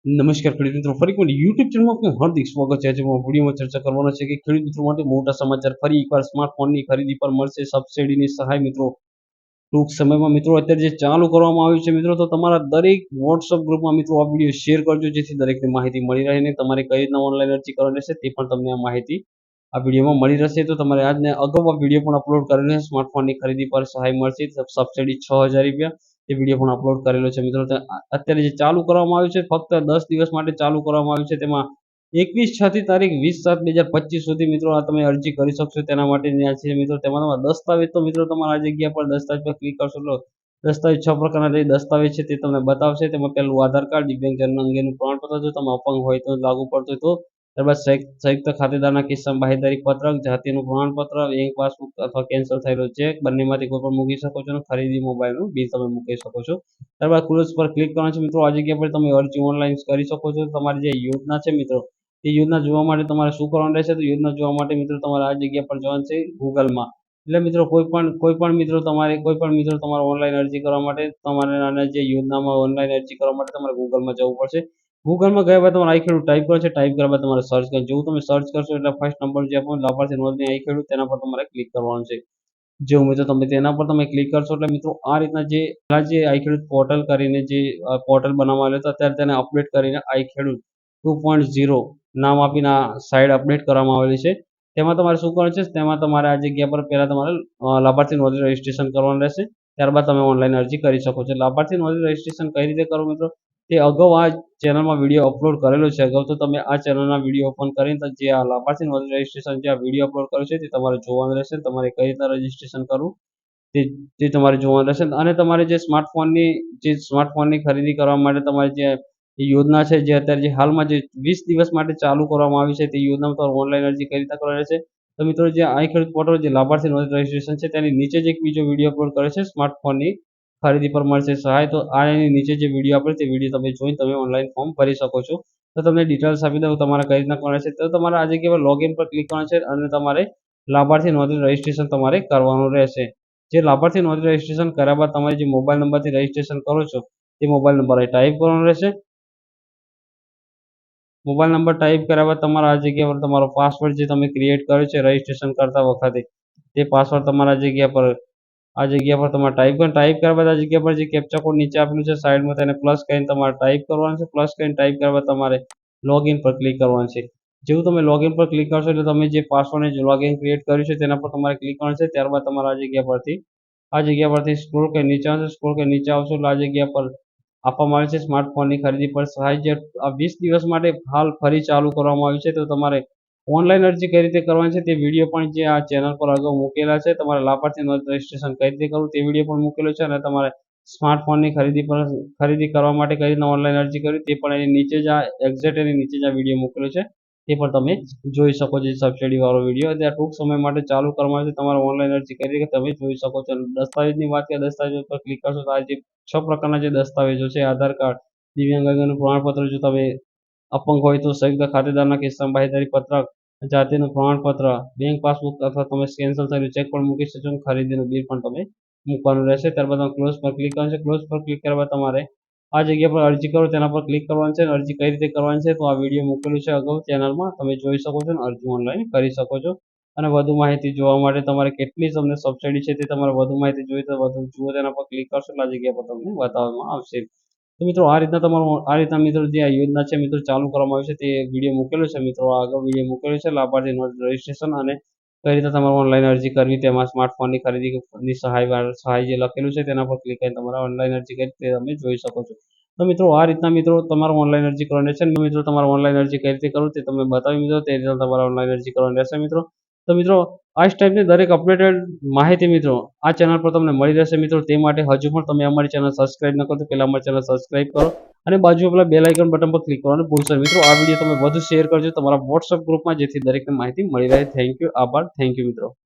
નમસ્કાર ખેડૂત મિત્રો, ફરી એકવાર યુટ્યુબ ચેનલમાં આપનું હાર્દિક સ્વાગત છે. આજે વિડીયોમાં ચર્ચા કરવાનો છે કે ખેડૂત મિત્રો માટે મોટા સમાચાર. ફરી એકવાર સ્માર્ટફોનની ખરીદી પર મળશે સબસિડીની સહાય. મિત્રો ટૂંક સમયમાં મિત્રો અત્યારે જે ચાલુ કરવામાં આવ્યું છે મિત્રો, તો તમારા દરેક વોટ્સઅપ ગ્રુપમાં મિત્રો આ વિડીયો શેર કરજો, જેથી દરેકને માહિતી મળી રહે. ને તમારે કઈ રીતના ઓનલાઈન અરજી કરવાની રહેશે તે પણ તમને આ માહિતી આ વિડીયોમાં મળી રહેશે. તો તમારે આજને અગાઉ આ વિડીયો પણ અપલોડ કરેલો છે. સ્માર્ટફોનની ખરીદી પર સહાય મળશે સબસિડી 6000 રૂપિયા. એ વિડીયો પણ અપલોડ કરેલો છે મિત્રો. અત્યારે જે ચાલુ કરવામાં આવ્યું છે ફક્ત 10 દિવસ માટે ચાલુ કરવામાં આવ્યું છે. તેમાં 21/6 થી તારીખ 20/7/2025 સુધી મિત્રો આ તમે અરજી કરી શકશો. તેના માટે છે મિત્રો, તેમાં તમારા દસ્તાવેજ તો મિત્રો તમારા આ જગ્યા પર દસ્તાવેજ પર ક્લિક કરશો તો દસ્તાવેજ 6 પ્રકારના જે દસ્તાવેજ છે તે તમને બતાવશે. તેમાં પહેલું આધાર કાર્ડ, દિવ્યાંગ જન્મ અંગેનું પ્રમાણપત્ર, જો તમે અપંગ હોય તો લાગુ પડતું હોય તો. ત્યારબાદ સંયુક્ત ખાતેદારના કિસ્સામાં બાહેધરી પત્રક, જાતિનું પ્રમાણપત્ર, બેંક પાસબુક અથવા કેન્સલ થયેલો ચેક, બંનેમાંથી કોઈ પણ મૂકી શકો છો. અને ખરીદી મોબાઈલનું બિલ તમે મૂકી શકો છો. ત્યારબાદ ક્લોઝ પર ક્લિક કરવાનું છે મિત્રો. આ જગ્યા પર તમે અરજી ઓનલાઈન કરી શકો છો. તમારી જે યોજના છે મિત્રો, તે યોજના જોવા માટે તમારે શું કરવાનું રહેશે? તો યોજના જોવા માટે મિત્રો તમારે આ જગ્યા પર જવાનું છે ગૂગલમાં. એટલે મિત્રો કોઈ પણ મિત્રો તમારે ઓનલાઈન અરજી કરવા માટે તમારે આના જે યોજનામાં ઓનલાઈન અરજી કરવા માટે તમારે ગૂગલમાં જવું પડશે. ગૂગલમાં ગયા બાદ તમારે આઈ ખેડૂત ટાઈપ કરો છે. ટાઈપ કર્યા બાદ તમારે સર્ચ કરો. જેવું તમે સર્ચ કરશો એટલે ફર્સ્ટ નંબર જે આપણો લાભાર્થી નોંધણી આઈ ખેડૂત, તેના પર તમારે ક્લિક કરવાનું છે. જેવું મિત્રો તમે તેના પર તમે ક્લિક કરશો એટલે મિત્રો આ રીતના જે આઈ ખેડૂત પોર્ટલ કરીને જે પોર્ટલ બનાવવામાં આવ્યું હતું, અત્યારે તેને અપડેટ કરીને આઈ ખેડૂત 2.0 નામ આપીને આ સાઇટ અપડેટ કરવામાં આવેલી છે. તેમાં તમારે શું કરવાનું છે? તેમાં તમારે આ જગ્યા પર પહેલા તમારે લાભાર્થી નોંધણી રજીસ્ટ્રેશન કરવાનું રહેશે. ત્યારબાદ તમે ઓનલાઈન અરજી કરી શકો છો. લાભાર્થી નોંધણી રજીસ્ટ્રેશન કઈ રીતે કરવું મિત્રો, તે અગાઉ આ ચેનલમાં વિડીયો અપલોડ કરેલો છે. અગાઉ તો તમે આ ચેનલના વિડીયો ઓપન કરીને જે આ લાભાર્થી નોંધણી રજીસ્ટ્રેશન જે આ વિડીયો અપલોડ કર્યો છે તે તમારે જોવાનું રહેશે. તમારે કઈ રીતના રજીસ્ટ્રેશન કરવું તે તમારે જોવાનું રહેશે. અને તમારે જે સ્માર્ટફોનની ખરીદી કરવા માટે તમારે જે યોજના છે, જે અત્યારે જે હાલમાં જે 20 દિવસ માટે ચાલુ કરવામાં આવી છે, તે યોજનામાં તમારે ઓનલાઈન અરજી કઈ રીતના કરવાની રહેશે. તો મિત્રો જે આઈ ખેડૂત પોર્ટલ જે લાભાર્થી નોંધણી રજીસ્ટ્રેશન છે, તેની નીચે જ એક બીજો વિડીયો અપલોડ કરે છે, સ્માર્ટફોનની ખરીદી પર મળશે સહાય. તો આ એની નીચે જે વિડીયો આપેલ તે વિડીયો તમે જોઈને તમે ઓનલાઈન ફોર્મ ભરી શકો છો. તો તમને ડિટેલ્સ આપી દઉં તમારે કઈ રીતના કરવાનું છે. તો તમારે આ જગ્યા પર લોગિન પર ક્લિક કરવાનું છે અને તમારે લાભાર્થી નોંધણી રજીસ્ટ્રેશન તમારે કરવાનું રહેશે. જે લાભાર્થી નોંધણી રજીસ્ટ્રેશન કર્યા બાદ તમારે જે મોબાઈલ નંબરથી રજીસ્ટ્રેશન કરો છો તે મોબાઈલ નંબર અહીં ટાઈપ કરવાનો રહેશે. મોબાઈલ નંબર ટાઈપ કર્યા બાદ તમારા આ જગ્યા પર તમારો પાસવર્ડ જે તમે ક્રિએટ કર્યો છે રજીસ્ટ્રેશન કરતા વખતે, તે પાસવર્ડ તમારા આ જગ્યા પર તમારે ટાઈપ કર્યા બાદ આ જગ્યા પર જે કેપ્ચા કોડ નીચે આપેલું છે સાઈડમાં, તેને પ્લસ કરીને તમારે ટાઈપ કરવાનું છે. પ્લસ કરીને ટાઈપ કર્યા બાદ તમારે લોગિન પર ક્લિક કરવાનું છે. જેવું તમે લોગિન પર ક્લિક કરશો એટલે તમે જે પાસવર્ડને જે લોગિન ક્રિએટ કર્યું છે તેના પર તમારે ક્લિક કરવાનું છે. ત્યારબાદ તમારે આ જગ્યા પરથી સ્ક્રોલ કરી નીચે આવશે. સ્ક્રોલ કરી નીચે આવશો એટલે આ જગ્યા પર આપવામાં આવે છે સ્માર્ટફોનની ખરીદી પર સહાય. જે આ 20 દિવસ માટે હાલ ફરી ચાલુ કરવામાં આવ્યું છે. તો તમારે ઓનલાઈન અરજી કઈ રીતે કરવાની છે તે વિડીયો પણ જે આ ચેનલ પર અગાઉ મૂકેલા છે. તમારે લાભાર્થી રજીસ્ટ્રેશન કઈ રીતે કરવું તે વિડીયો પણ મૂકેલો છે. અને તમારે સ્માર્ટફોનની ખરીદી કરવા માટે કઈ રીતના ઓનલાઈન અરજી કરવી તે પણ એની નીચે જ એની નીચે જ આ વિડીયો મૂકેલો છે. તે પણ તમે જોઈ શકો છો. સબસિડી વાળો વિડીયો અત્યારે ટૂંક સમય માટે ચાલુ કરવામાં આવે છે. તમારે ઓનલાઈન અરજી કરી કે તમે જોઈ શકો છો. દસ્તાવેજની વાત કરીએ, દસ્તાવેજ પર ક્લિક કરશો તો આ જે 6 પ્રકારના જે દસ્તાવેજો છે, આધાર કાર્ડ, દિવ્યાંગ અંગેનું પ્રમાણપત્ર, જો તમે અપંગ હોય તો સંયુક્ત ખાતેદારના કિસ્સામાં બાહેધરી પત્રક, જાતિનું પ્રમાણપત્ર, બેંક પાસબુક અથવા તમે કેન્સલ થયેલું ચેક પણ મૂકી શકો છો. ખરીદીનું બિલ પણ તમે મૂકવાનું રહેશે. ત્યારબાદ તમે ક્લોઝ પર ક્લિક કરવાનું છે. ક્લોઝ પર ક્લિક કર્યા બાદ તમારે આ જગ્યા પર અરજી કરો તેના પર ક્લિક કરવાનું છે. અરજી કઈ રીતે કરવાની છે તો આ વિડીયો મૂકેલું છે અગાઉ ચેનલમાં, તમે જોઈ શકો છો અને અરજી ઓનલાઈન કરી શકો છો. અને વધુ માહિતી જોવા માટે તમારે કેટલી તમને સબસિડી છે તે તમારે વધુ માહિતી જોઈએ તો વધુ જુઓ, તેના પર ક્લિક કરશો એટલે આ જગ્યા પર તમને બતાવવામાં આવશે. તો મિત્રો આ રીતના મિત્રો જે આ યોજના છે મિત્રો ચાલુ કરવામાં આવી છે તે વિડીયો મૂકેલો છે મિત્રો. આગળ વિડીયો મૂકેલો છે લાભાર્થી રજીસ્ટ્રેશન અને કઈ રીતે તમારે ઓનલાઈન અરજી કરવી, તેમાં સ્માર્ટફોનની ખરીદીની સહાય જે લખેલું છે તેના પર ક્લિક કરીને તમારે ઓનલાઈન અરજી કરી તે તમે જોઈ શકો છો. તો મિત્રો આ રીતના મિત્રો તમારે ઓનલાઈન અરજી કરવાની રહેશે. મિત્રો તમારે ઓનલાઈન અરજી કઈ રીતે કરવું તે તમે બતાવી મિત્રો, તે રીતે તમારે ઓનલાઈન અરજી કરવાની રહેશે મિત્રો. તો મિત્રો આ ટાઈપની દરેક અપડેટેડ માહિતી મિત્રો આ ચેનલ પર તમને મળી રહેશે મિત્રો. તે માટે હજુ પણ તમે અમારી ચેનલ સબસ્ક્રાઇબ ન કરો તો પહેલા અમારી ચેનલ સબસ્ક્રાઇબ કરો અને બાજુમાં પેલા બેલ આઇકન બટન પર ક્લિક કરવાનું ભૂલશો મિત્રો. આ વિડીયો તમે વધુ શેર કરજો તમારા વોટ્સઅપ ગ્રુપમાં, જેથી દરેકને માહિતી મળી રહે. થેન્ક યુ, આભાર, થેન્ક યુ મિત્રો.